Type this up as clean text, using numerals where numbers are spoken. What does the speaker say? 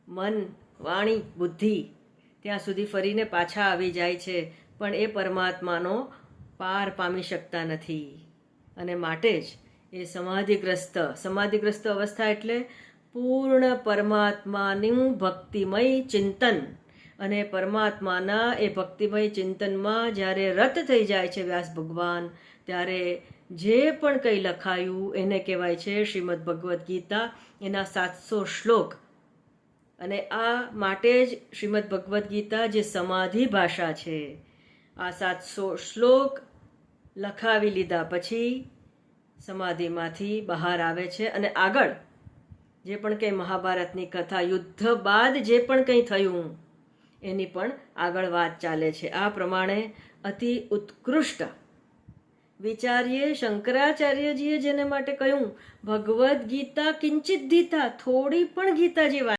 મન, વાણી, બુદ્ધિ ત્યાં સુધી ફરીને પાછા આવી જાય છે, પણ એ પરમાત્માનો પાર પામી શકતા નથી. અને માટે જ એ સમાધિગ્રસ્ત અવસ્થા એટલે પૂર્ણ પરમાત્માનું ભક્તિમય ચિંતન. અને પરમાત્માના એ ભક્તિમય ચિંતનમાં જ્યારે રત થઈ જાય છે વ્યાસ ભગવાન, ત્યારે જે પણ કંઈ લખાયું એને કહેવાય છે શ્રીમદ ભગવદ્ ગીતા, એના 700 શ્લોક. અને આ માટે જ શ્રીમદ ભગવદ્ ગીતા જે સમાધિ ભાષા છે, આ 700 શ્લોક લખાવી લીધા પછી સમાધિમાંથી બહાર આવે છે. અને આગળ જે પણ કંઈ મહાભારતની કથા, યુદ્ધ બાદ જે પણ કંઈ થયું એની પણ આગળ વાત ચાલે છે. આ પ્રમાણે અતિ ઉત્કૃષ્ટ વિચારીએ શંકરાચાર્યજીએ જેને માટે કહ્યું ભગવદ્ ગીતા કિંચિત ગીતા, થોડી પણ ગીતા જેવા